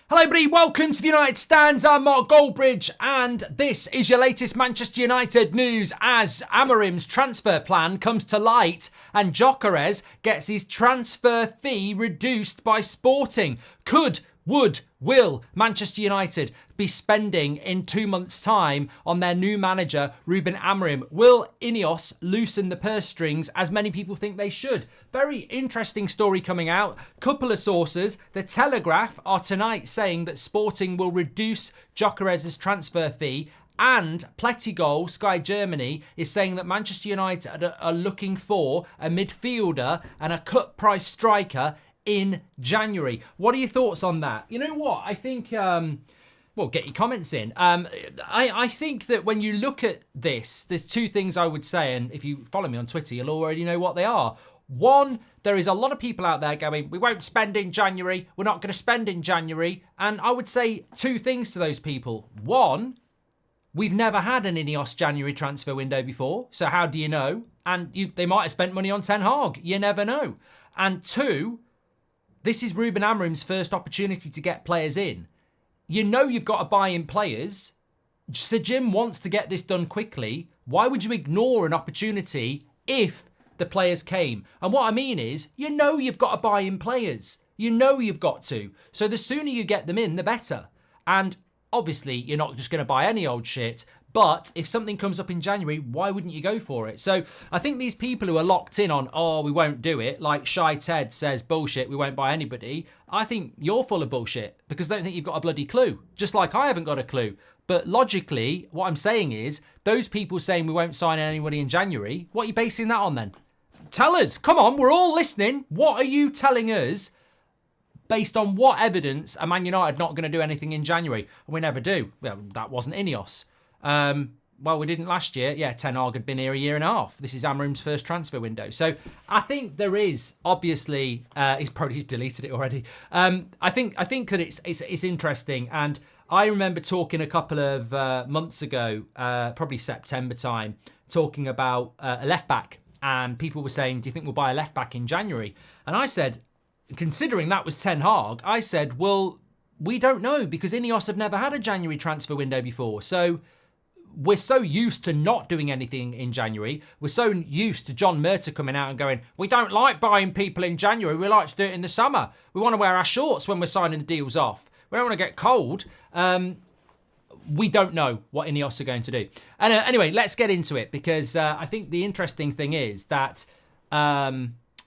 Hello everybody, welcome to the United Stands. I'm Mark Goldbridge and this is your latest Manchester United news as Amorims' transfer plan comes to light and Gyökeres gets his transfer fee reduced by Sporting. Will Manchester United be spending in 2 months' time on their new manager, Ruben Amorim? Will INEOS loosen the purse strings as many people think they should? Very interesting story coming out. Couple of sources. The Telegraph are tonight saying that Sporting will reduce Gyökeres' transfer fee. And Plettigol, Sky Germany, is saying that Manchester United are looking for a midfielder and a cut price striker in January. What are your thoughts on that? You know what? I think, well, get your comments in. I think that when you look at this, there's two things I would say, and if you follow me on Twitter, you'll already know what they are. One, there is a lot of people out there going, we won't spend in January, we're not going to spend in January. And I would say two things to those people. One, we've never had an INEOS January transfer window before, so how do you know? And they might have spent money on Ten Hag, you never know. And two, this is Ruben Amorim's first opportunity to get players in. You know you've got to buy in players. Sir Jim wants to get this done quickly. Why would you ignore an opportunity if the players came? And what I mean is, you know you've got to buy in players. You know you've got to. So the sooner you get them in, the better. And obviously, you're not just going to buy any old shit. But if something comes up in January, why wouldn't you go for it? So I think these people who are locked in on, oh, we won't do it, like Shy Ted says, bullshit, we won't buy anybody. I think you're full of bullshit because I don't think you've got a bloody clue. Just like I haven't got a clue. But logically, what I'm saying is, those people saying we won't sign anybody in January, what are you basing that on then? Tell us. Come on, we're all listening. What are you telling us? Based on what evidence are Man United not going to do anything in January? And we never do. Well, that wasn't INEOS. Well, we didn't last year. Yeah, Ten Hag had been here a year and a half. This is Amorim's first transfer window. So I think there is, obviously, he's probably deleted it already. I think that it's interesting. And I remember talking a couple of months ago, probably September time, talking about a left back. And people were saying, do you think we'll buy a left back in January? And I said, considering that was Ten Hag, I said, well, we don't know because INEOS have never had a January transfer window before. So we're so used to not doing anything in January. We're so used to John Murta coming out and going, we don't like buying people in January. We like to do it in the summer. We want to wear our shorts when we're signing the deals off. We don't want to get cold. We don't know what INEOS are going to do. And anyway, let's get into it because I think the interesting thing is that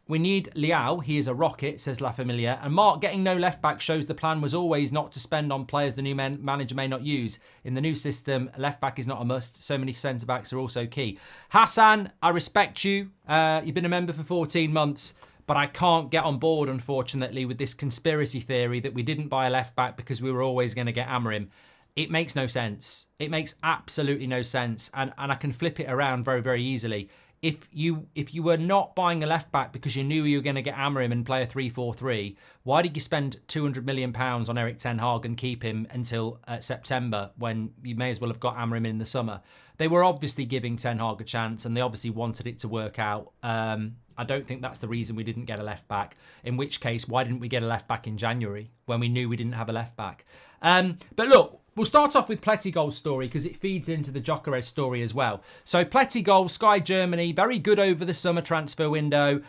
we need Liao. He is a rocket, says La Familia. And Mark, getting no left back shows the plan was always not to spend on players the new manager may not use. In the new system, left back is not a must. So many centre backs are also key. Hassan, I respect you. You've been a member for 14 months. But I can't get on board, unfortunately, with this conspiracy theory that we didn't buy a left back because we were always going to get Amorim. It makes no sense. It makes absolutely no sense. And I can flip it around very, very easily. If you were not buying a left back because you knew you were going to get Amorim and play a 3-4-3, why did you spend £200 million on Erik Ten Hag and keep him until September when you may as well have got Amorim in the summer? They were obviously giving Ten Hag a chance and they obviously wanted it to work out. I don't think that's the reason we didn't get a left back. In which case, why didn't we get a left back in January when we knew we didn't have a left back? But look, we'll start off with Plettigol's story because it feeds into the Gyökeres story as well. So Plettigol, Sky Germany, very good over the summer transfer window.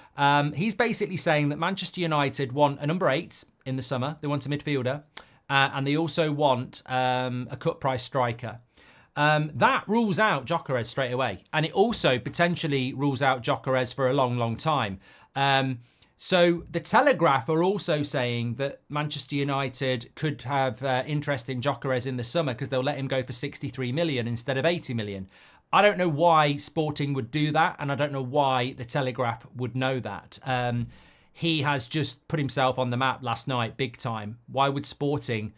He's basically saying that Manchester United want a number 8 in the summer. They want a midfielder. And they also want a cut price striker. That rules out Gyökeres straight away. And it also potentially rules out Gyökeres for a long, long time. So the Telegraph are also saying that Manchester United could have interest in Gyökeres in the summer because they'll let him go for 63 million instead of 80 million. I don't know why Sporting would do that. And I don't know why the Telegraph would know that. He has just put himself on the map last night, big time. Why would Sporting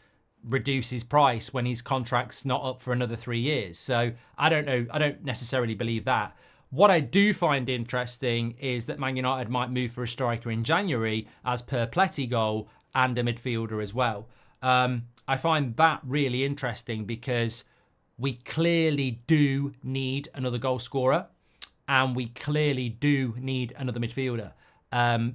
reduce his price when his contract's not up for another 3 years? So I don't know. I don't necessarily believe that. What I do find interesting is that Man United might move for a striker in January as per Plettigol and a midfielder as well. I find that really interesting because we clearly do need another goal scorer and we clearly do need another midfielder.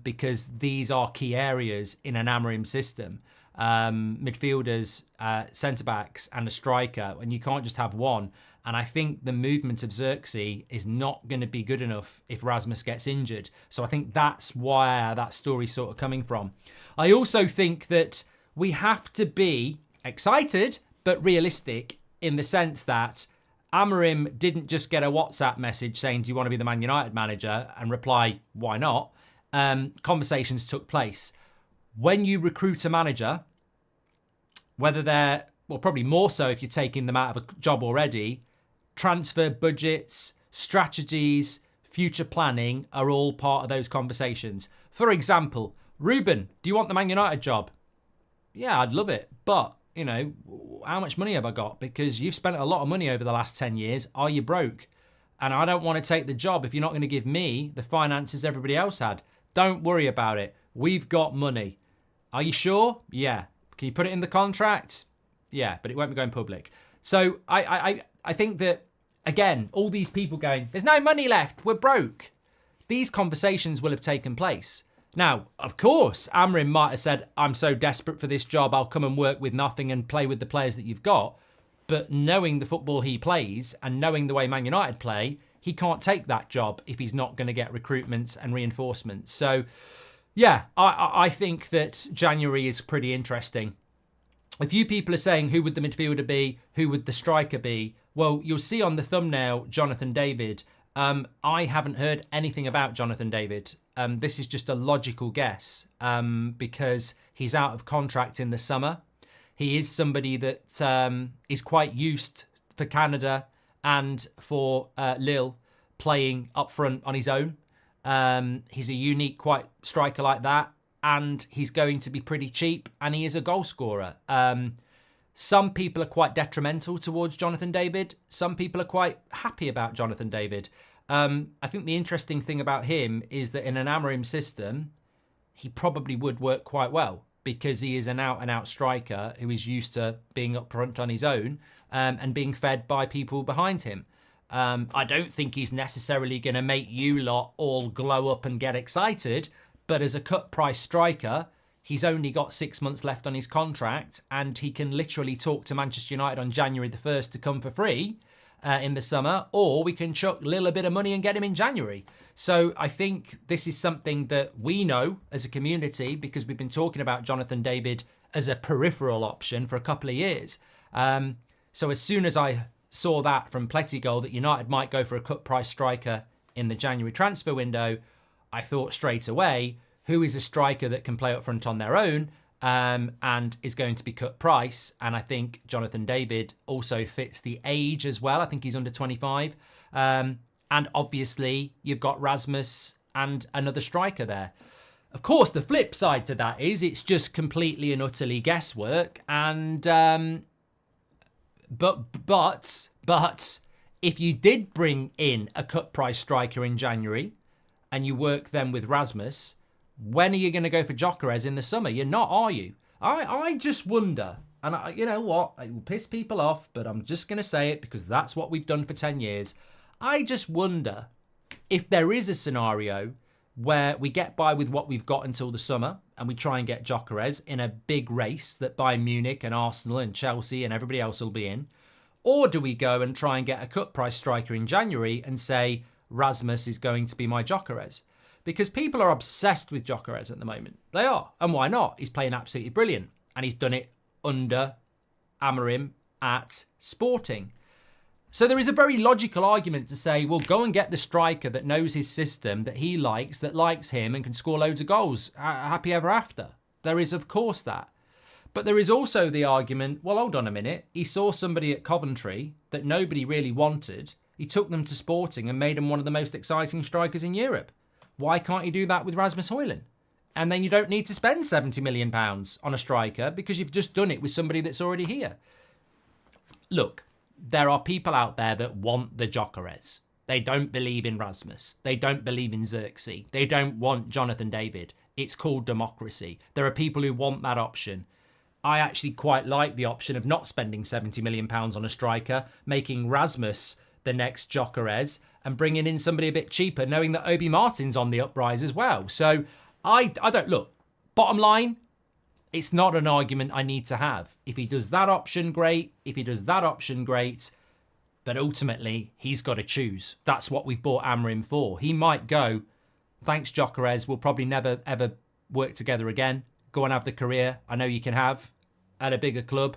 because these are key areas in an Amorim system. Midfielders, centre-backs and a striker, and you can't just have one. And I think the movement of Xerxes is not going to be good enough if Rasmus gets injured. So I think that's where that story's sort of coming from. I also think that we have to be excited, but realistic in the sense that Amorim didn't just get a WhatsApp message saying, do you want to be the Man United manager? And reply, why not? Conversations took place. When you recruit a manager, whether they're, well, probably more so if you're taking them out of a job already, transfer budgets, strategies, future planning are all part of those conversations. For example, Ruben, do you want the Man United job? Yeah, I'd love it. But, you know, how much money have I got? Because you've spent a lot of money over the last 10 years. Are you broke? And I don't want to take the job if you're not going to give me the finances everybody else had. Don't worry about it. We've got money. Are you sure? Yeah. Can you put it in the contract? Yeah, but it won't be going public. So I think that, again, all these people going, there's no money left, we're broke. These conversations will have taken place. Now, of course, Amorim might have said, I'm so desperate for this job, I'll come and work with nothing and play with the players that you've got. But knowing the football he plays and knowing the way Man United play, he can't take that job if he's not going to get recruitments and reinforcements. So, yeah, I think that January is pretty interesting. A few people are saying, who would the midfielder be? Who would the striker be? Well, you'll see on the thumbnail, Jonathan David. I haven't heard anything about Jonathan David. This is just a logical guess because he's out of contract in the summer. He is somebody that is quite used for Canada and for Lille playing up front on his own. He's a unique, quite striker like that. And he's going to be pretty cheap, and he is a goal scorer. Some people are quite detrimental towards Jonathan David. Some people are quite happy about Jonathan David. I think the interesting thing about him is that in an Amorim system, he probably would work quite well because he is an out-and-out striker who is used to being up front on his own and being fed by people behind him. I don't think he's necessarily going to make you lot all glow up and get excited, but as a cut price striker, he's only got 6 months left on his contract and he can literally talk to Manchester United on January the 1st to come for free in the summer, or we can chuck Lille a bit of money and get him in January. So I think this is something that we know as a community because we've been talking about Jonathan David as a peripheral option for a couple of years. So as soon as I saw that from Plettigol that United might go for a cut price striker in the January transfer window, I thought straight away, who is a striker that can play up front on their own and is going to be cut price? And I think Jonathan David also fits the age as well. I think he's under 25. And obviously, you've got Rasmus and another striker there. Of course, the flip side to that is it's just completely and utterly guesswork. And but if you did bring in a cut price striker in January, and you work then with Rasmus, when are you going to go for Gyökeres in the summer? You're not, are you? I just wonder, and you know what? It will piss people off, but I'm just going to say it because that's what we've done for 10 years. I just wonder if there is a scenario where we get by with what we've got until the summer and we try and get Gyökeres in a big race that Bayern Munich and Arsenal and Chelsea and everybody else will be in. Or do we go and try and get a cut price striker in January and say, Rasmus is going to be my Gyökeres? Because people are obsessed with Gyökeres at the moment. They are. And why not? He's playing absolutely brilliant. And he's done it under Amorim at Sporting. So there is a very logical argument to say, well, go and get the striker that knows his system, that he likes, that likes him and can score loads of goals. Happy ever after. There is, of course, that. But there is also the argument, well, hold on a minute. He saw somebody at Coventry that nobody really wanted. He took them to Sporting and made them one of the most exciting strikers in Europe. Why can't you do that with Rasmus Højlund? And then you don't need to spend £70 million on a striker because you've just done it with somebody that's already here. Look, there are people out there that want the Gyökeres. They don't believe in Rasmus. They don't believe in Xerxes. They don't want Jonathan David. It's called democracy. There are people who want that option. I actually quite like the option of not spending £70 million on a striker, making Rasmus the next Gyökeres and bringing in somebody a bit cheaper, knowing that Obi Martin's on the uprise as well. So I don't, look, bottom line, it's not an argument I need to have. If he does that option, great. If he does that option, great. But ultimately, he's got to choose. That's what we've bought Amorim for. He might go, thanks, Gyökeres. We'll probably never, ever work together again. Go and have the career I know you can have at a bigger club,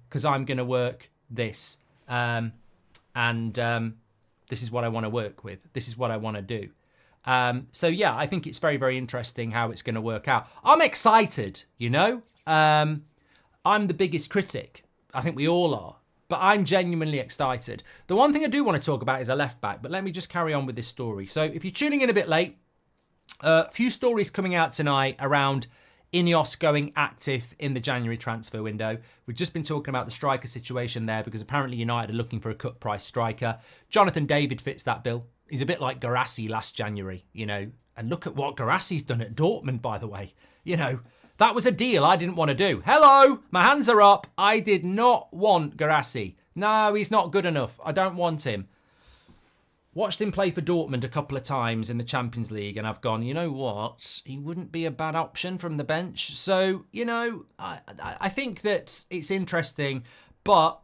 because I'm going to work this. This is what I want to work with. This is what I want to do. So, yeah, I think it's very, very interesting how it's going to work out. I'm excited, you know. I'm the biggest critic. I think we all are. But I'm genuinely excited. The one thing I do want to talk about is a left back, but let me just carry on with this story. So if you're tuning in a bit late, a few stories coming out tonight around INEOS going active in the January transfer window. We've just been talking about the striker situation there because apparently United are looking for a cut price striker. Jonathan David fits that bill. He's a bit like Guirassy last January, you know. And look at what Guirassy's done at Dortmund, by the way. You know, that was a deal I didn't want to do. Hello, my hands are up. I did not want Guirassy. No, he's not good enough. I don't want him. Watched him play for Dortmund a couple of times in the Champions League, and I've gone, you know what? He wouldn't be a bad option from the bench. So, you know, I think that it's interesting, but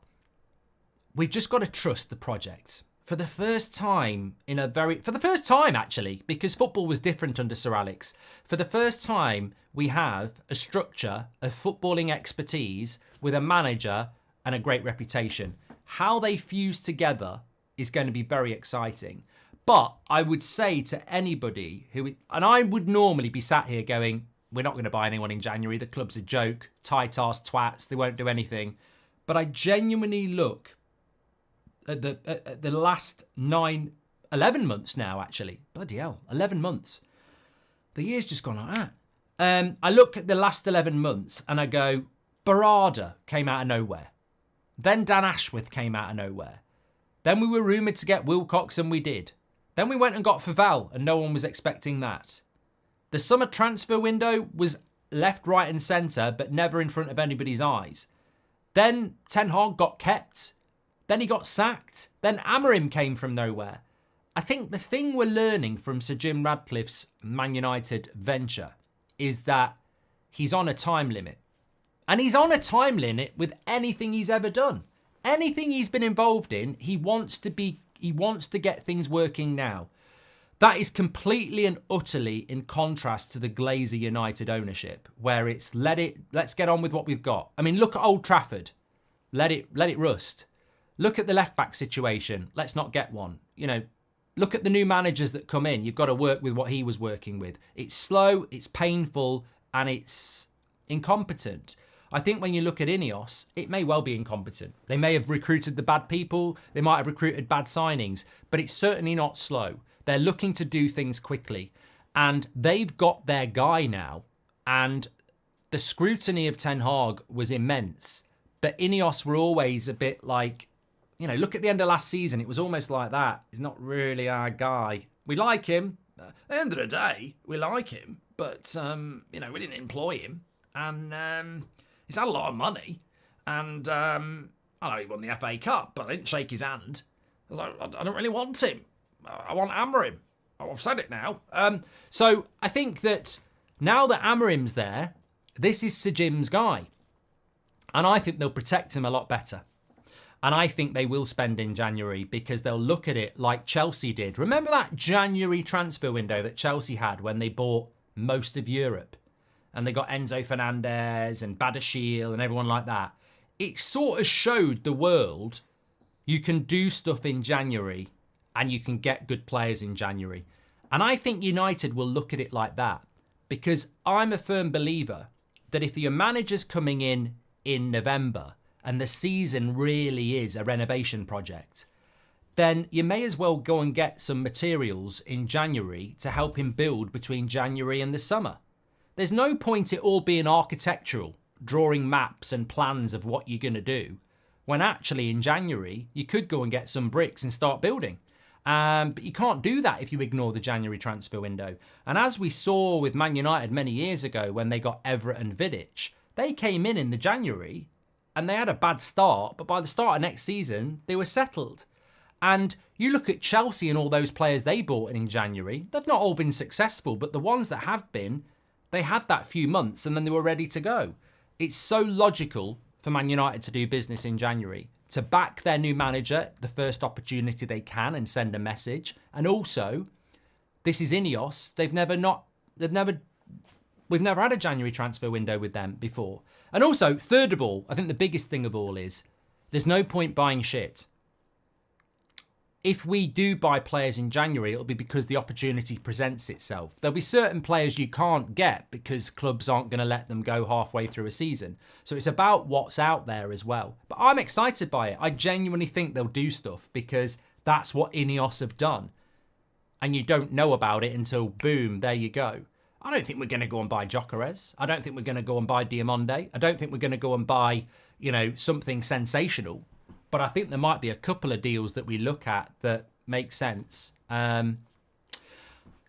we've just got to trust the project. For the first time actually, because football was different under Sir Alex, for the first time we have a structure of footballing expertise with a manager and a great reputation. How they fuse together is going to be very exciting. But I would say to anybody and I would normally be sat here going, we're not going to buy anyone in January. The club's a joke, tight-ass twats, they won't do anything. But I genuinely look at the last 11 months now, actually. Bloody hell, 11 months. The year's just gone like that. I look at the last 11 months and I go, Barada came out of nowhere. Then Dan Ashworth came out of nowhere. Then we were rumoured to get Wilcox and we did. Then we went and got Faval and no one was expecting that. The summer transfer window was left, right and centre, but never in front of anybody's eyes. Then Ten Hag got kept. Then he got sacked. Then Amorim came from nowhere. I think the thing we're learning from Sir Jim Ratcliffe's Man United venture is that he's on a time limit. And he's on a time limit with anything he's ever done. Anything he's been involved in, he wants to get things working now. That is completely and utterly in contrast to the Glazer United ownership, where it's let's get on with what we've got. I mean, look at Old Trafford. Let it rust. Look at the left-back situation. Let's not get one. You know, look at the new managers that come in. You've got to work with what he was working with. It's slow, it's painful, and it's incompetent. I think when you look at INEOS, it may well be incompetent. They may have recruited the bad people. They might have recruited bad signings. But it's certainly not slow. They're looking to do things quickly. And they've got their guy now. And the scrutiny of Ten Hag was immense. But INEOS were always a bit like, you know, look at the end of last season. It was almost like that. He's not really our guy. We like him. At the end of the day, we like him. But, you know, we didn't employ him. And he's had a lot of money. And I know he won the FA Cup, but I didn't shake his hand. I was like, I don't really want him. I want Amorim. I've said it now. So I think that now that Amorim's there, this is Sir Jim's guy. And I think they'll protect him a lot better. And I think they will spend in January because they'll look at it like Chelsea did. Remember that January transfer window that Chelsea had when they bought most of Europe? And they got Enzo Fernandez and Badiashile and everyone like that. It sort of showed the world you can do stuff in January and you can get good players in January. And I think United will look at it like that because I'm a firm believer that if your manager's coming in November and the season really is a renovation project, then you may as well go and get some materials in January to help him build between January and the summer. There's no point it all being architectural, drawing maps and plans of what you're going to do, when actually in January you could go and get some bricks and start building. But you can't do that if you ignore the January transfer window. And as we saw with Man United many years ago when they got Everett and Vidic, they came in the January and they had a bad start, but by the start of next season, they were settled. And You look at Chelsea and all those players they bought in January. They've not all been successful, but the ones that have been, they had that few months and then they were ready to go. It's so logical for Man United to do business in January, to back their new manager the first opportunity they can and send a message. And also, this is INEOS. We've never had a January transfer window with them before. And also, third of all, I think the biggest thing of all is there's no point buying shit. If we do buy players in January, it'll be because the opportunity presents itself. There'll be certain players you can't get because clubs aren't going to let them go halfway through a season. So it's about what's out there as well. But I'm excited by it. I genuinely think they'll do stuff because that's what INEOS have done. And you don't know about it until, boom, there you go. I don't think we're going to go and buy Gyökeres. I don't think we're going to go and buy Diomande. I don't think we're going to go and buy, something sensational. But I think there might be a couple of deals that we look at that make sense. Sell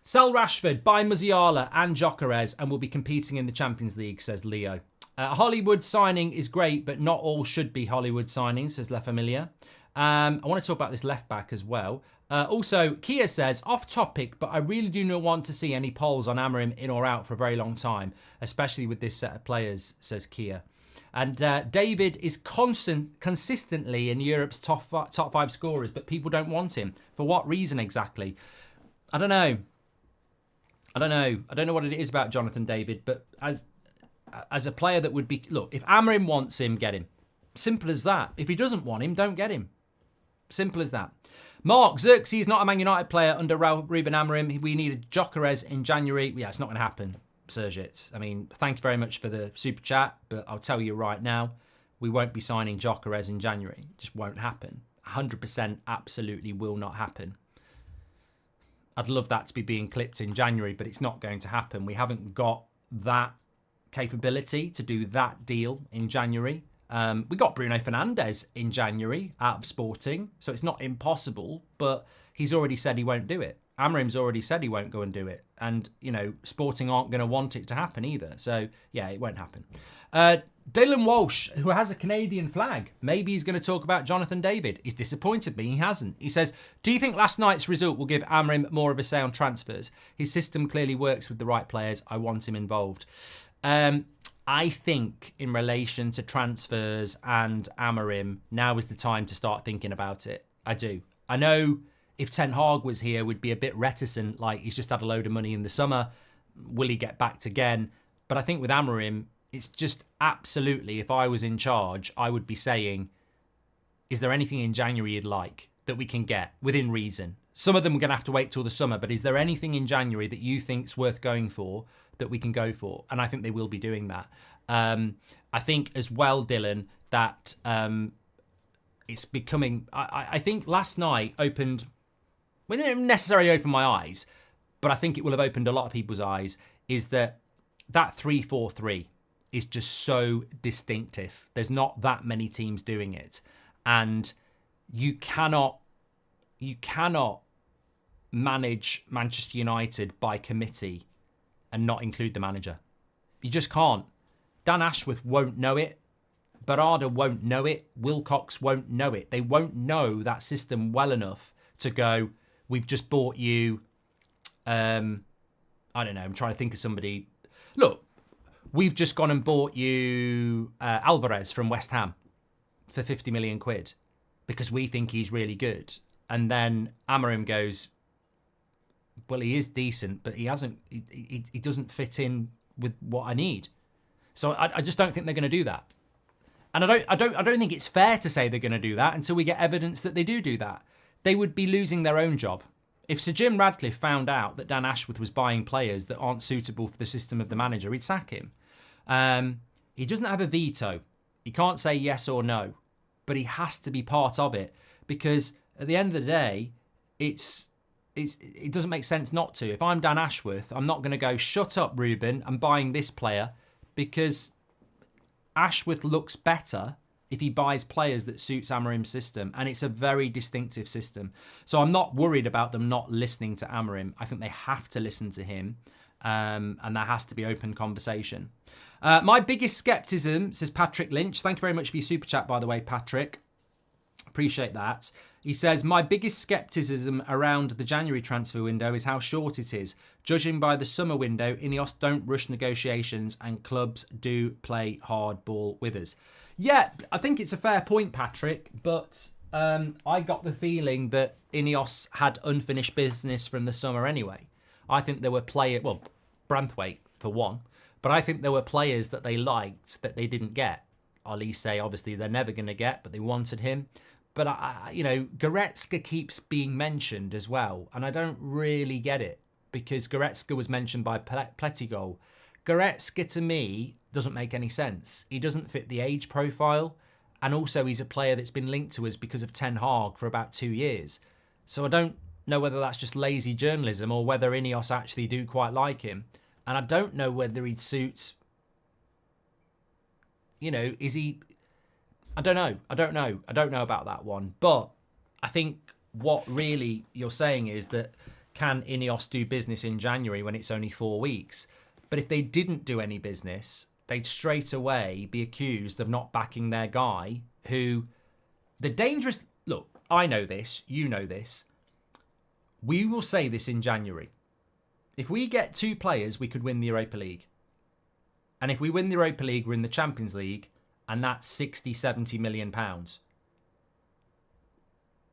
Rashford, buy Musiala and Gyökeres, and we'll be competing in the Champions League, says Leo. Hollywood signing is great, but not all should be Hollywood signings, says La Familia. I want to talk about this left back as well. Also, Kia says, off topic, but I really do not want to see any polls on Amorim in or out for a very long time, especially with this set of players, says Kia. And David is consistently in Europe's top five scorers, but people don't want him. For what reason exactly? I don't know. I don't know what it is about Jonathan David, but as a player that would be... Look, if Amorim wants him, get him. Simple as that. If he doesn't want him, don't get him. Simple as that. Mark, Xerxes not a Man United player under Ruben Amorim. We needed Gyökeres in January. Yeah, it's not going to happen. Sergit. I mean, thank you very much for the super chat, but I'll tell you right now, we won't be signing Gyökeres in January. It just won't happen. 100% absolutely will not happen. I'd love that to be being clipped in January, but it's not going to happen. We haven't got that capability to do that deal in January. We got Bruno Fernandes in January out of Sporting, so it's not impossible, but he's already said he won't do it. Amorim's already said he won't go and do it. And, Sporting aren't going to want it to happen either. So, yeah, it won't happen. Dylan Walsh, who has a Canadian flag. Maybe he's going to talk about Jonathan David. He's disappointed me. He hasn't. He says, do you think last night's result will give Amorim more of a say on transfers? His system clearly works with the right players. I want him involved. I think in relation to transfers and Amorim, now is the time to start thinking about it. I do. I know... If Ten Hag was here, we'd be a bit reticent, like he's just had a load of money in the summer. Will he get backed again? But I think with Amorim, it's just absolutely, if I was in charge, I would be saying, is there anything in January you'd like that we can get within reason? Some of them are going to have to wait till the summer, but is there anything in January that you think's worth going for that we can go for? And I think they will be doing that. I think as well, Dylan, that it's becoming... I think last night opened... Well, it didn't necessarily open my eyes, but I think it will have opened a lot of people's eyes, is that 3-4-3 is just so distinctive. There's not that many teams doing it. And you cannot manage Manchester United by committee and not include the manager. You just can't. Dan Ashworth won't know it. Barada won't know it. Wilcox won't know it. They won't know that system well enough to go... We've just bought you, I don't know, I'm trying to think of somebody. Look, we've just gone and bought you Alvarez from West Ham for 50 million quid because we think he's really good. And then Amorim goes, well, he is decent, but he doesn't fit in with what I need. So I just don't think they're going to do that. And I don't think it's fair to say they're going to do that until we get evidence that they do that. They would be losing their own job. If Sir Jim Radcliffe found out that Dan Ashworth was buying players that aren't suitable for the system of the manager, he'd sack him. He doesn't have a veto. He can't say yes or no, but he has to be part of it because at the end of the day, it doesn't make sense not to. If I'm Dan Ashworth, I'm not going to go, shut up, Ruben, I'm buying this player because Ashworth looks better if he buys players that suits Amorim's system. And it's a very distinctive system. So I'm not worried about them not listening to Amorim. I think they have to listen to him. And there has to be open conversation. My biggest skepticism, says Patrick Lynch. Thank you very much for your super chat, by the way, Patrick. Appreciate that. He says, my biggest scepticism around the January transfer window is how short it is. Judging by the summer window, INEOS don't rush negotiations and clubs do play hard ball with us. Yeah, I think it's a fair point, Patrick, but I got the feeling that INEOS had unfinished business from the summer anyway. I think there were Branthwaite for one, but I think there were players that they liked that they didn't get. Olise, obviously, they're never going to get, but they wanted him. But, Goretzka keeps being mentioned as well, and I don't really get it because Goretzka was mentioned by Plettigol. Goretzka, to me, doesn't make any sense. He doesn't fit the age profile, and also he's a player that's been linked to us because of Ten Hag for about 2 years. So I don't know whether that's just lazy journalism or whether INEOS actually do quite like him. And I don't know whether he'd suit... is he... I don't know. I don't know about that one. But I think what really you're saying is that can INEOS do business in January when it's only 4 weeks? But if they didn't do any business, they'd straight away be accused of not backing their guy who... The dangerous... Look, I know this. You know this. We will say this in January. If we get 2 players, we could win the Europa League. And if we win the Europa League, we're in the Champions League. And that's 60, 70 million pounds.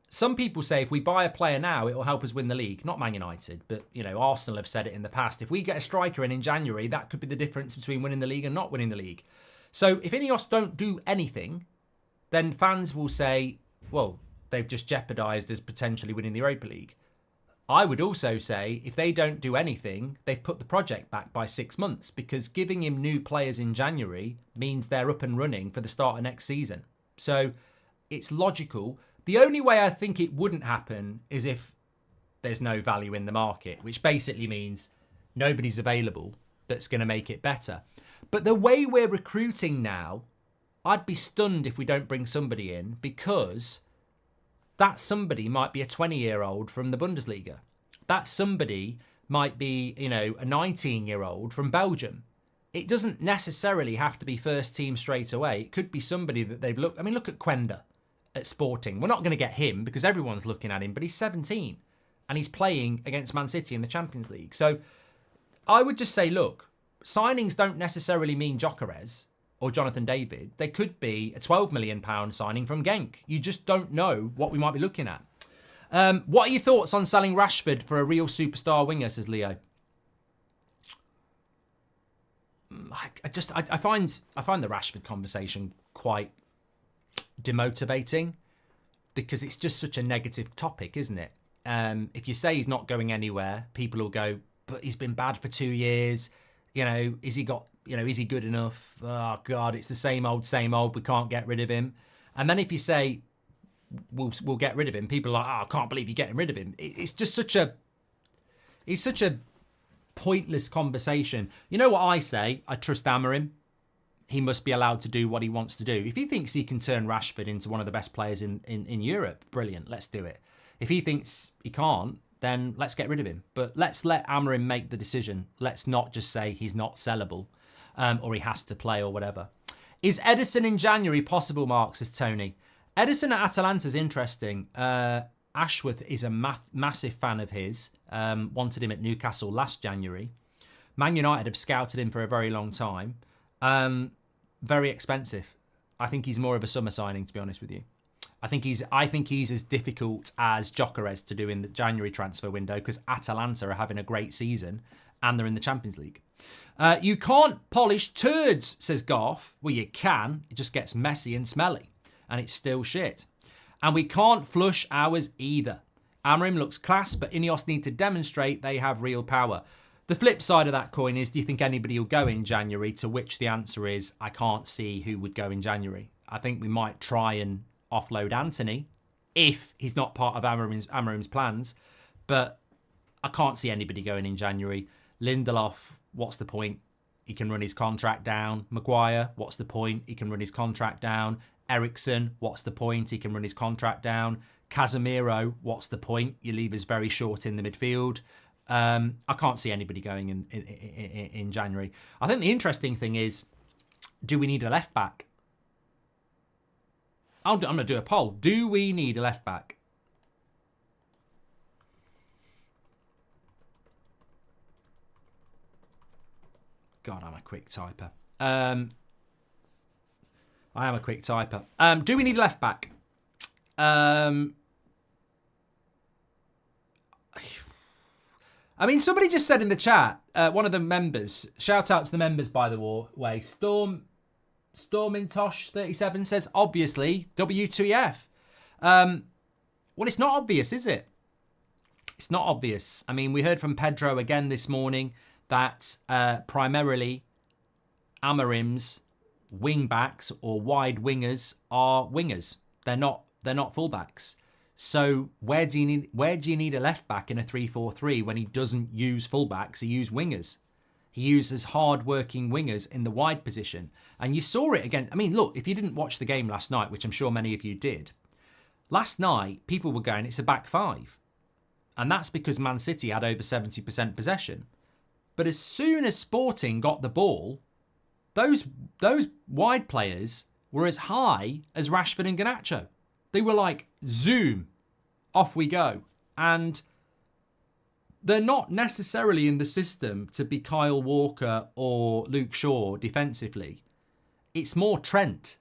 Some people say if we buy a player now, it will help us win the league. Not Man United, but, Arsenal have said it in the past. If we get a striker in January, that could be the difference between winning the league and not winning the league. So if INEOS don't do anything, then fans will say, well, they've just jeopardised us potentially winning the Europa League. I would also say if they don't do anything, they've put the project back by 6 months because giving him new players in January means they're up and running for the start of next season. So it's logical. The only way I think it wouldn't happen is if there's no value in the market, which basically means nobody's available that's going to make it better. But the way we're recruiting now, I'd be stunned if we don't bring somebody in because... that somebody might be a 20-year-old from the Bundesliga. That somebody might be, a 19-year-old from Belgium. It doesn't necessarily have to be first team straight away. It could be somebody that they've looked... look at Quenda at Sporting. We're not going to get him because everyone's looking at him, but he's 17 and he's playing against Man City in the Champions League. So I would just say, look, signings don't necessarily mean Gyökeres or Jonathan David. They could be a £12 million signing from Genk. You just don't know what we might be looking at. What are your thoughts on selling Rashford for a real superstar winger, says Leo? I find the Rashford conversation quite demotivating because it's just such a negative topic, isn't it? If you say he's not going anywhere, people will go, but he's been bad for 2 years. Is he good enough? Oh, God, it's the same old, we can't get rid of him. And then if you say, we'll get rid of him, people are like, oh, I can't believe you're getting rid of him. It's just such a pointless conversation. You know what I say? I trust Amorim. He must be allowed to do what he wants to do. If he thinks he can turn Rashford into one of the best players in Europe, brilliant, let's do it. If he thinks he can't, then let's get rid of him. But let's let Amorim make the decision. Let's not just say he's not sellable or he has to play or whatever. Is Edison in January possible, Mark, says Tony? Edison at Atalanta's interesting. Ashworth is a massive fan of his. Wanted him at Newcastle last January. Man United have scouted him for a very long time. Very expensive. I think he's more of a summer signing, to be honest with you. I think he's as difficult as Gyökeres to do in the January transfer window because Atalanta are having a great season and they're in the Champions League. You can't polish turds, says Garth. Well, you can. It just gets messy and smelly and it's still shit. And we can't flush ours either. Amorim looks class, but INEOS need to demonstrate they have real power. The flip side of that coin is, do you think anybody will go in January? To which the answer is, I can't see who would go in January. I think we might try and offload Anthony if he's not part of Amorim's plans, but I can't see anybody going in January. Lindelof, what's the point? He can run his contract down. Maguire, what's the point? He can run his contract down. Ericsson, what's the point? He can run his contract down. Casemiro, what's the point? You leave us very short in the midfield. I can't see anybody going in January. I think the interesting thing is, do we need a left back? I'm going to do a poll. Do we need a left back? God, I'm a quick typer. I am a quick typer. Do we need a left back? I mean, somebody just said in the chat, one of the members, shout out to the members, by the way, Stormintosh37 says, obviously, W2EF. Well, it's not obvious, is it? It's not obvious. I mean, we heard from Pedro again this morning that primarily Amorims wing-backs or wide wingers are wingers. They're not full-backs. So where do you need a left back in a 3-4-3 when he doesn't use fullbacks? He uses wingers. He uses hard-working wingers in the wide position. And you saw it again. I mean, look, if you didn't watch the game last night, which I'm sure many of you did, last night people were going, it's a back five. And that's because Man City had over 70% possession. But as soon as Sporting got the ball, those wide players were as high as Rashford and Garnacho. They were like, zoom, off we go. And they're not necessarily in the system to be Kyle Walker or Luke Shaw defensively. It's more Trent.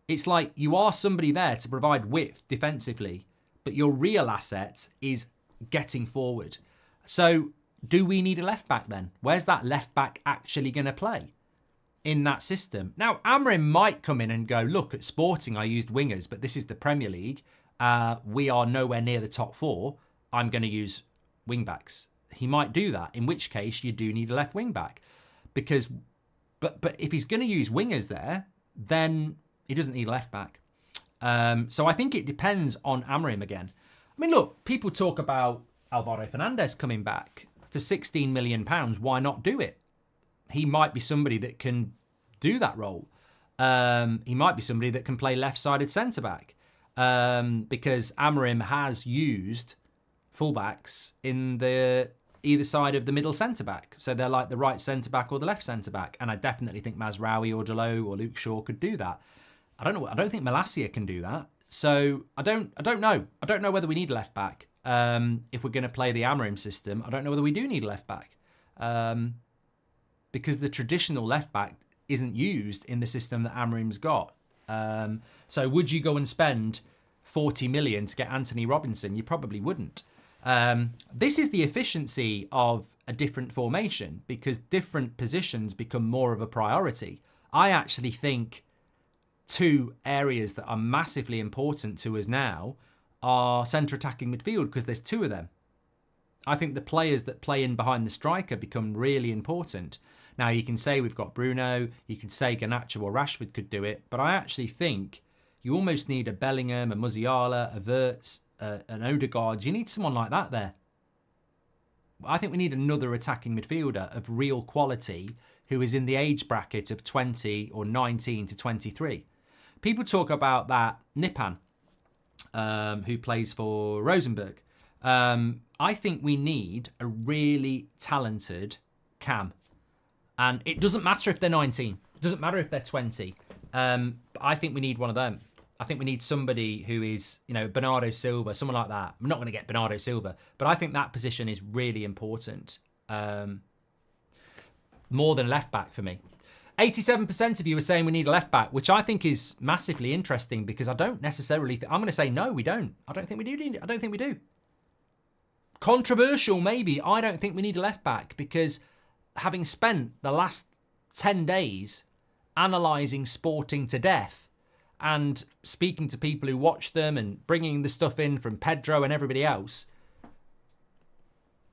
It's like you are somebody there to provide width defensively, but your real asset is getting forward. So do we need a left back then? Where's that left back actually going to play in that system? Now, Amorim might come in and go, look, at Sporting, I used wingers, but this is the Premier League. We are nowhere near the top four. I'm going to use wing backs. He might do that, in which case you do need a left wing back. Because, but if he's going to use wingers there, then he doesn't need a left back. So I think it depends on Amorim again. I mean, look, people talk about Alvaro Fernandez coming back for £16 million. Why not do it? He might be somebody that can do that role. He might be somebody that can play left-sided centre-back because Amorim has used fullbacks in the either side of the middle centre-back. So they're like the right centre-back or the left centre-back. And I definitely think Mazraoui or Jalou or Luke Shaw could do that. I don't know. I don't think Malacia can do that. So I don't know. I don't know whether we need a left-back. If we're going to play the Amorim system, I don't know whether we do need a left-back. Because the traditional left-back isn't used in the system that Amorim's got. So would you go and spend 40 million to get Anthony Robinson? You probably wouldn't. This is the efficiency of a different formation because different positions become more of a priority. I actually think two areas that are massively important to us now are centre attacking midfield because there's two of them. I think the players that play in behind the striker become really important. Now, you can say we've got Bruno, you could say Garnacho or Rashford could do it, but I actually think you almost need a Bellingham, a Musiala, a Wirtz, an Odegaard. You need someone like that there. I think we need another attacking midfielder of real quality who is in the age bracket of 20 or 19 to 23. People talk about that Nipan, who plays for Rosenborg. I think we need a really talented cam. And it doesn't matter if they're 19. It doesn't matter if they're 20. But I think we need one of them. I think we need somebody who is, Bernardo Silva, someone like that. I'm not going to get Bernardo Silva, but I think that position is really important. More than left back for me. 87% of you are saying we need a left back, which I think is massively interesting because I don't necessarily... I'm going to say no, we don't. I don't think we do need it. I don't think we do. Controversial, maybe. I don't think we need a left back because having spent the last 10 days analysing Sporting to death and speaking to people who watch them and bringing the stuff in from Pedro and everybody else,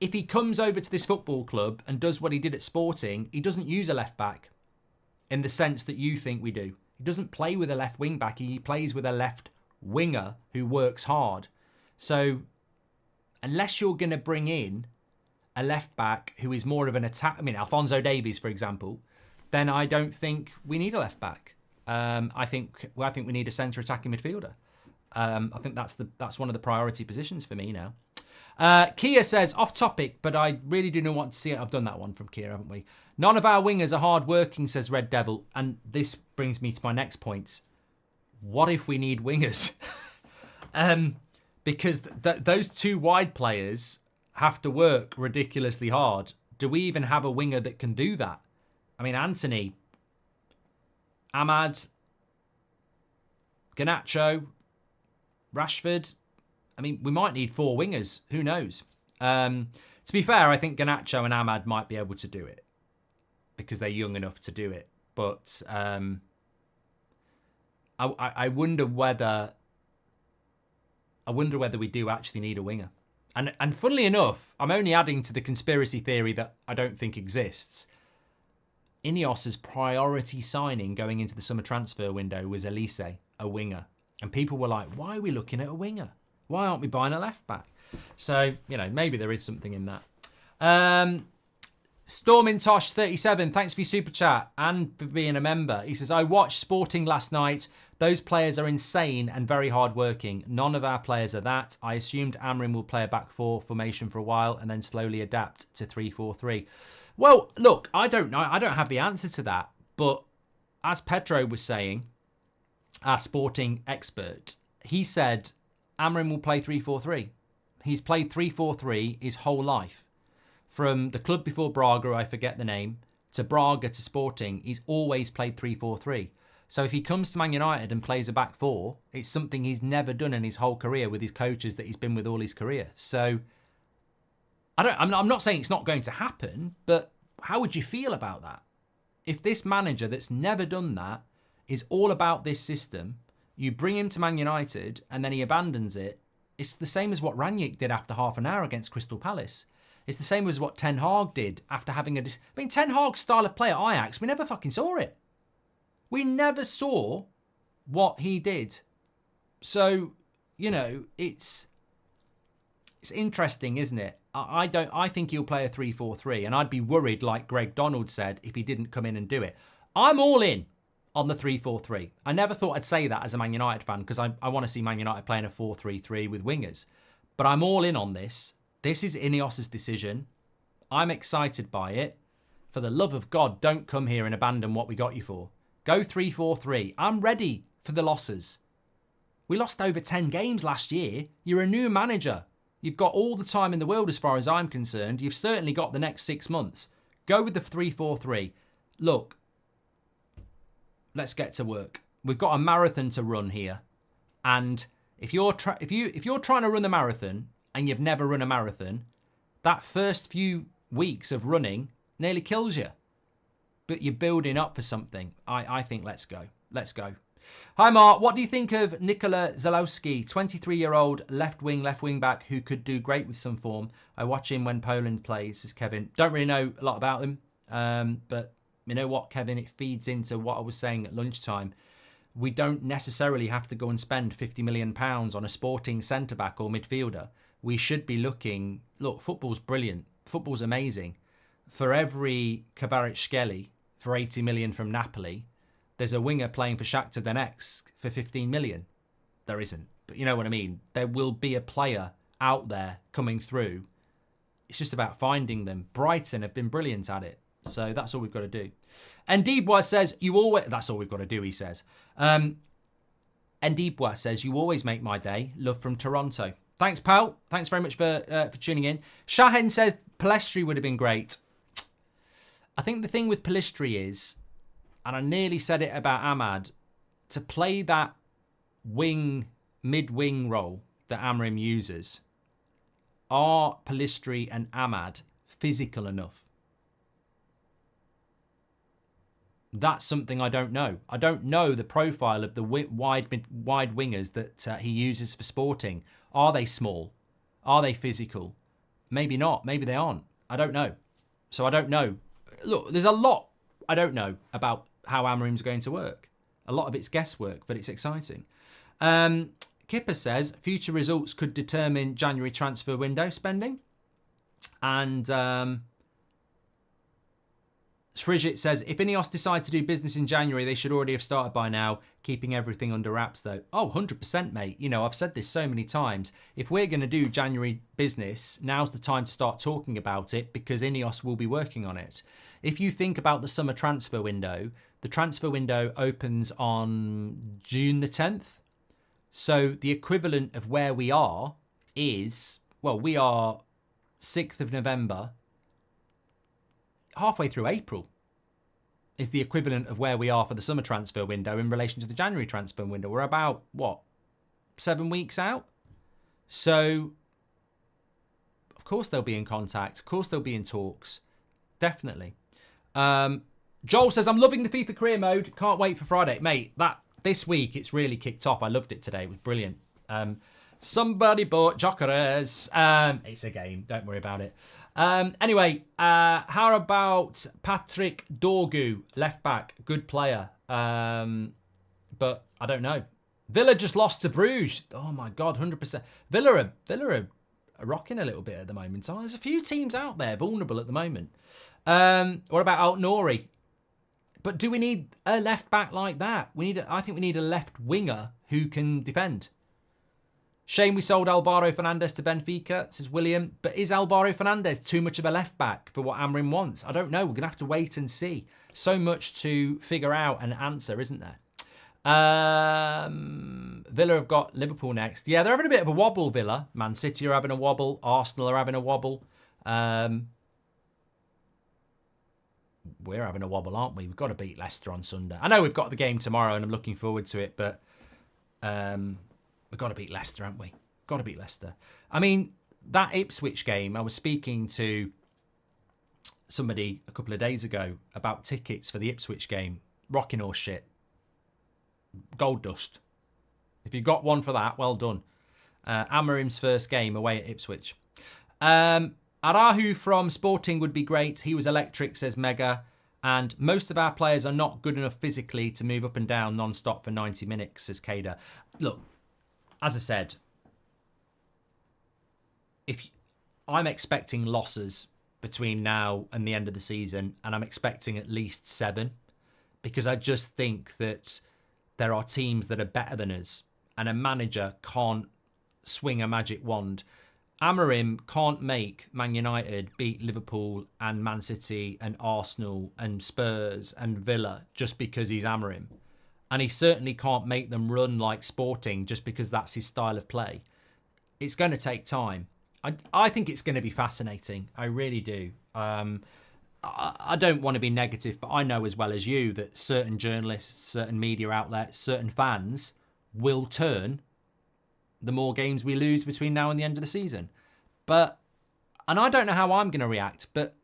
if he comes over to this football club and does what he did at Sporting, he doesn't use a left back in the sense that you think we do. He doesn't play with a left wing back. He plays with a left winger who works hard. So unless you're going to bring in a left back who is more of an attack, Alphonso Davies, for example, then I don't think we need a left back. I think we need a centre attacking midfielder. I think that's one of the priority positions for me now. Kia says, off topic, but I really do not want to see it. I've done that one from Kia, haven't we? None of our wingers are hard working, says Red Devil. And this brings me to my next point. What if we need wingers? Because those two wide players have to work ridiculously hard. Do we even have a winger that can do that? I mean, Anthony, Ahmad, Garnacho, Rashford. I mean, we might need 4 wingers. Who knows? To be fair, I think Garnacho and Ahmad might be able to do it because they're young enough to do it. But I wonder whether we do actually need a winger. And funnily enough, I'm only adding to the conspiracy theory that I don't think exists. INEOS's priority signing going into the summer transfer window was Elise, a winger. And people were like, why are we looking at a winger? Why aren't we buying a left back? So, you know, maybe there is something in that. Stormintosh37, thanks for your super chat and for being a member. He says, I watched Sporting last night. Those players are insane and very hard-working. None of our players are that. I assumed Amorim will play a back 4 formation for a while and then slowly adapt to 3-4-3. Well, look, I don't know. I don't have the answer to that. But as Pedro was saying, our Sporting expert, he said Amorim will play 3-4-3. He's played 3-4-3 his whole life. From the club before Braga, I forget the name, to Braga to Sporting, he's always played 3-4-3. So if he comes to Man United and plays a back 4, it's something he's never done in his whole career with his coaches that he's been with all his career. So I'm not saying it's not going to happen, but how would you feel about that? If this manager that's never done that is all about this system, you bring him to Man United and then he abandons it, it's the same as what Rangnick did after half an hour against Crystal Palace. It's the same as what Ten Hag did after having I mean, Ten Hag's style of play at Ajax, we never fucking saw it. We never saw what he did. So, you know, it's interesting, isn't it? I think he'll play a 3-4-3, and I'd be worried, like Greg Donald said, if he didn't come in and do it. I'm all in on the 3-4-3. I never thought I'd say that as a Man United fan because I want to see Man United playing a 4-3-3 with wingers. But I'm all in on this. This is INEOS's decision. I'm excited by it. For the love of God, don't come here and abandon what we got you for. Go 3-4-3. I'm ready for the losses. We lost over 10 games last year. You're a new manager. You've got all the time in the world as far as I'm concerned. You've certainly got the next 6 months. Go with the 3-4-3. Look, let's get to work. We've got a marathon to run here. And if you're trying to run a marathon and you've never run a marathon, that first few weeks of running nearly kills you. But you're building up for something. I think let's go. Let's go. Hi, Mark. What do you think of Nikola Zalewski, 23-year-old left wing back who could do great with some form? I watch him when Poland plays, says Kevin. Don't really know a lot about him. But you know what, Kevin? It feeds into what I was saying at lunchtime. We don't necessarily have to go and spend £50 million on a Sporting centre-back or midfielder. We should be looking... Look, football's brilliant. Football's amazing. For every Kvaratskhelia for 80 million from Napoli, there's a winger playing for Shakhtar Donetsk for 15 million. There isn't. But you know what I mean? There will be a player out there coming through. It's just about finding them. Brighton have been brilliant at it. So that's all we've got to do. Ndibwa says, you always... That's all we've got to do, he says. Ndibwa says, you always make my day. Love from Toronto. Thanks, pal. Thanks very much for tuning in. Shahen says, Pellistri would have been great. I think the thing with Pellistri is, and I nearly said it about Ahmad, to play that mid-wing role that Amorim uses, are Pellistri and Ahmad physical enough? That's something I don't know. I don't know the profile of the wide wingers that he uses for Sporting. Are they small? Are they physical? Maybe not. Maybe they aren't. I don't know. So I don't know. Look, there's a lot I don't know about how Amorim's going to work. A lot of it's guesswork, but it's exciting. Kipper says, future results could determine January transfer window spending. And Srijit says, if INEOS decide to do business in January, they should already have started by now, keeping everything under wraps though. Oh, 100%, mate. You know, I've said this so many times. If we're going to do January business, now's the time to start talking about it because INEOS will be working on it. If you think about the summer transfer window, the transfer window opens on June the 10th. So the equivalent of where we are is, well, we are 6th of November, halfway through April. is the equivalent of where we are for the summer transfer window in relation to the January transfer window. We're about, what, 7 weeks out? So, of course they'll be in contact. Of course they'll be in talks. Definitely. Joel says, I'm loving the FIFA career mode. Can't wait for Friday. Mate, this week it's really kicked off. I loved it today. It was brilliant. Somebody bought Jokeres. It's a game. Don't worry about it. Anyway, how about Patrick Dorgu, left back, good player. But I don't know. Villa just lost to Bruges. Oh my God, 100%. Villa are rocking a little bit at the moment. So there's a few teams out there vulnerable at the moment. What about Alt-Nouri? But do we need a left back like that? I think we need a left winger who can defend. Shame we sold Alvaro Fernandez to Benfica, says William. But is Alvaro Fernandez too much of a left back for what Amorim wants? I don't know. We're going to have to wait and see. So much to figure out and answer, isn't there? Villa have got Liverpool next. Yeah, they're having a bit of a wobble, Villa. Man City are having a wobble. Arsenal are having a wobble. We're having a wobble, aren't we? We've got to beat Leicester on Sunday. I know we've got the game tomorrow and I'm looking forward to it, but we've got to beat Leicester, haven't we? Got to beat Leicester. I mean, that Ipswich game, I was speaking to somebody a couple of days ago about tickets for the Ipswich game. Rocking horse shit. Gold dust. If you got one for that, well done. Amorim's first game away at Ipswich. Arahu from Sporting would be great. He was electric, says Mega. And most of our players are not good enough physically to move up and down non-stop for 90 minutes, says Kada. Look, as I said, I'm expecting losses between now and the end of the season, and I'm expecting at least 7, because I just think that there are teams that are better than us, and a manager can't swing a magic wand. Amorim can't make Man United beat Liverpool and Man City and Arsenal and Spurs and Villa just because he's Amorim. And he certainly can't make them run like Sporting just because that's his style of play. It's going to take time. I think it's going to be fascinating. I really do. I don't want to be negative, but I know as well as you that certain journalists, certain media outlets, certain fans will turn the more games we lose between now and the end of the season. And I don't know how I'm going to react, but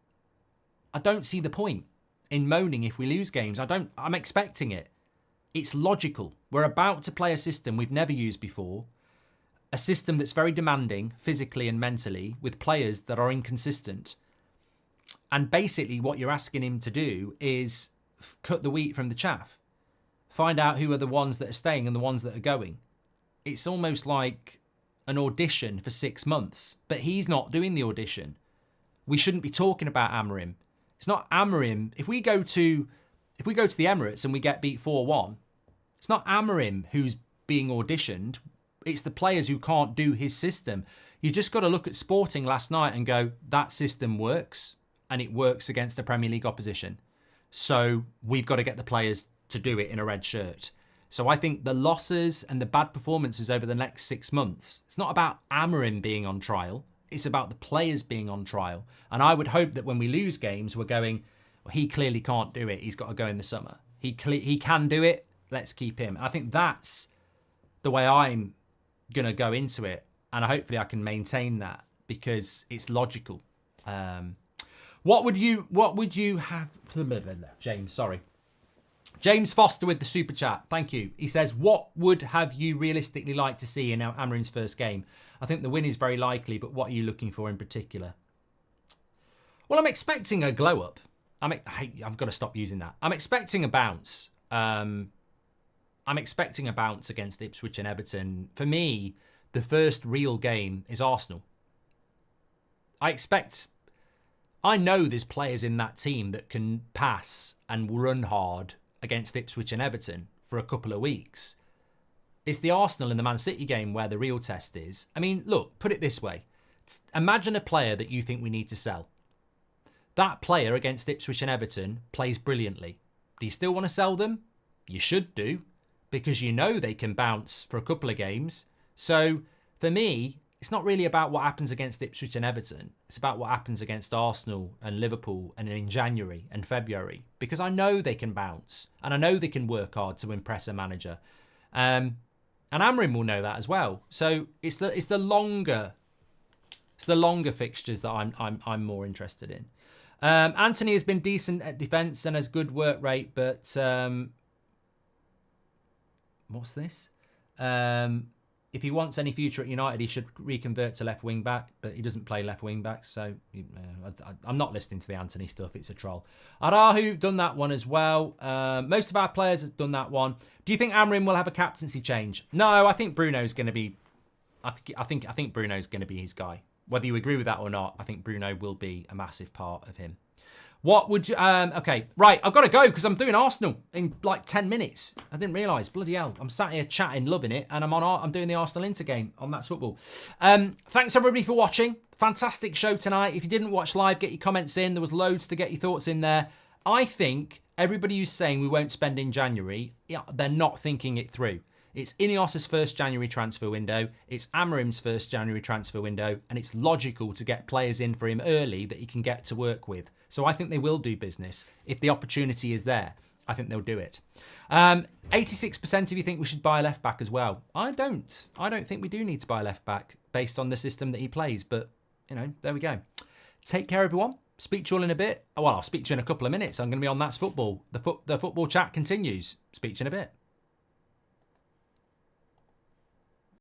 I don't see the point in moaning if we lose games. I'm expecting it. It's logical. We're about to play a system we've never used before, a system that's very demanding physically and mentally with players that are inconsistent. And basically what you're asking him to do is cut the wheat from the chaff. Find out who are the ones that are staying and the ones that are going. It's almost like an audition for 6 months, but he's not doing the audition. We shouldn't be talking about Amorim. It's not Amorim. If we go to the Emirates and we get beat 4-1, it's not Amorim who's being auditioned. It's the players who can't do his system. You just got to look at Sporting last night and go, that system works, and it works against a Premier League opposition. So we've got to get the players to do it in a red shirt. So I think the losses and the bad performances over the next 6 months, it's not about Amorim being on trial. It's about the players being on trial. And I would hope that when we lose games, we're going, well, he clearly can't do it. He's got to go in the summer. He can do it. Let's keep him. And I think that's the way I'm going to go into it. And hopefully I can maintain that because it's logical. What would you have... James, sorry. James Foster with the super chat. Thank you. He says, what would have you realistically like to see in Amorim's first game? I think the win is very likely, but what are you looking for in particular? Well, I'm expecting a glow up. I've got to stop using that. I'm expecting a bounce. I'm expecting a bounce against Ipswich and Everton. For me, the first real game is Arsenal. I know there's players in that team that can pass and run hard against Ipswich and Everton for a couple of weeks. It's the Arsenal and the Man City game where the real test is. I mean, look, put it this way. Imagine a player that you think we need to sell. That player against Ipswich and Everton plays brilliantly. Do you still want to sell them? You should do, because you know they can bounce for a couple of games. So, for me, it's not really about what happens against Ipswich and Everton. It's about what happens against Arsenal and Liverpool and in January and February, because I know they can bounce and I know they can work hard to impress a manager. And Amorim will know that as well. So it's the longer fixtures that I'm more interested in. Anthony has been decent at defence and has good work rate, but what's this? If he wants any future at United, he should reconvert to left wing back, but he doesn't play left wing back, so I'm not listening to the Anthony stuff. It's a troll. Arahu done that one as well. Most of our players have done that one. Do you think Amorim will have a captaincy change? No, I think Bruno's going to be. I think Bruno's going to be his guy. Whether you agree with that or not, I think Bruno will be a massive part of him. What would you... okay, right, I've got to go because I'm doing Arsenal in like 10 minutes. I didn't realise. Bloody hell. I'm sat here chatting, loving it, and I'm doing the Arsenal-Inter game on That's Football. Thanks, everybody, for watching. Fantastic show tonight. If you didn't watch live, get your comments in. There was loads to get your thoughts in there. I think everybody who's saying we won't spend in January, yeah, they're not thinking it through. It's INEOS' 1st January transfer window, it's Amorim's 1st January transfer window, and it's logical to get players in for him early that he can get to work with. So I think they will do business. If the opportunity is there, I think they'll do it. 86% of you think we should buy a left back as well. I don't. I don't think we do need to buy a left back based on the system that he plays. But, you know, there we go. Take care, everyone. Speak to you all in a bit. Well, I'll speak to you in a couple of minutes. I'm going to be on That's Football. The football chat continues. Speak to you in a bit.